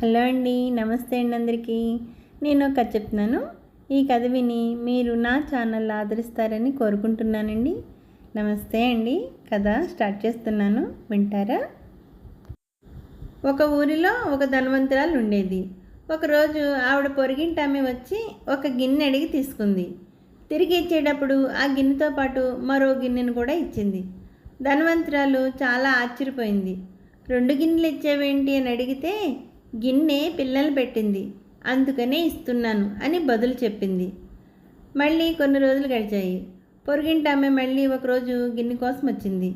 Hello అండి, నమస్తే అండి అందరికీ. నేను ఒక కథ చెప్తున్నాను. ఈ కథ విని మీరు నా ఛానల్ ఆదరిస్తారని కోరుకుంటున్నానండి. నమస్తే అండి. కథ స్టార్ట్ చేస్తున్నాను, వింటారా? ఒక ఊరిలో ఒక ధనవంతురాలు ఉండేది. ఒకరోజు ఆవిడ పొరుగింటి ఆమె వచ్చి ఒక గిన్నె అడిగి తీసుకుంది. తిరిగి ఇచ్చేటప్పుడు ఆ గిన్నెతో పాటు మరో గిన్నెను కూడా ఇచ్చింది. ధనవంతురాలు చాలా ఆశ్చర్యపోయింది. 2 గిన్నెలు ఇచ్చేవేంటి అని అడిగితే, గిన్నె పిల్లలు పెట్టింది, అందుకనే ఇస్తున్నాను అని బదులు చెప్పింది. మళ్ళీ కొన్ని రోజులు గడిచాయి. పొరుగింటి ఆమె మళ్ళీ ఒకరోజు గిన్నె కోసం వచ్చింది.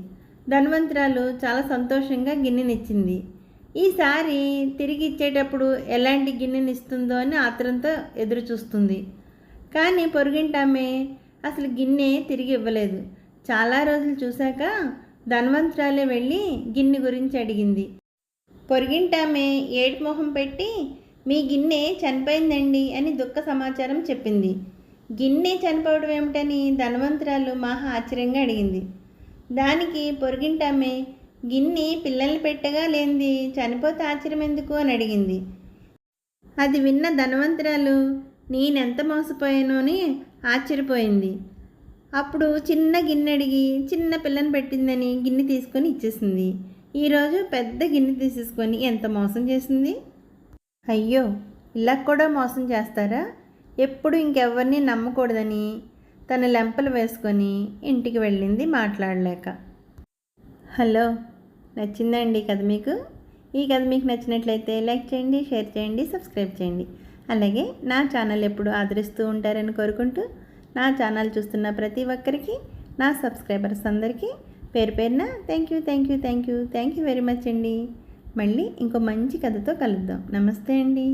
ధనవంతురాలు చాలా సంతోషంగా గిన్నెనిచ్చింది. ఈసారి తిరిగి ఇచ్చేటప్పుడు ఎలాంటి గిన్నెని ఇస్తుందో అని ఆత్రంతో ఎదురు చూస్తుంది. కానీ పొరుగింటి ఆమె అసలు గిన్నె తిరిగి ఇవ్వలేదు. చాలా రోజులు చూశాక ధనవంతురాలే వెళ్ళి గిన్నె గురించి అడిగింది. పొరుగింటామె ఏడు మొహం పెట్టి, మీ గిన్నె చనిపోయిందండి అని దుఃఖ సమాచారం చెప్పింది. గిన్నె చనిపోవడం ఏమిటని ధనవంతురాలు మహా ఆశ్చర్యంగా అడిగింది. దానికి పొరుగింటామె, గిన్నె పిల్లల్ని పెట్టగా లేనిది చనిపోతే ఆశ్చర్యం ఎందుకు అని అడిగింది. అది విన్న ధనవంతురాలు నేనెంత మోసపోయాను అని ఆశ్చర్యపోయింది. అప్పుడు చిన్న గిన్నె అడిగి చిన్న పిల్లని పెట్టిందని గిన్నె తీసుకొని ఇచ్చేసింది. ఈరోజు పెద్ద గిన్నె తీసేసుకొని ఎంత మోసం చేసింది. అయ్యో, ఇలా కూడా మోసం చేస్తారా? ఎప్పుడు ఇంకెవరిని నమ్మకూడదని తన లెంపలు వేసుకొని ఇంటికి వెళ్ళింది మాట్లాడలేక. హలో, నచ్చిందండి ఈ కథ మీకు? ఈ కథ మీకు నచ్చినట్లయితే లైక్ చేయండి, షేర్ చేయండి, సబ్స్క్రైబ్ చేయండి. అలాగే నా ఛానల్ ఎప్పుడు ఆదరిస్తూ ఉంటారని కోరుకుంటూ, నా ఛానల్ చూస్తున్న ప్రతి ఒక్కరికి, నా సబ్స్క్రైబర్స్ అందరికీ పేరు పేరున థ్యాంక్ యూ వెరీ మచ్ అండి. మళ్ళీ ఇంకో మంచి కథతో కలుద్దాం. నమస్తే అండి.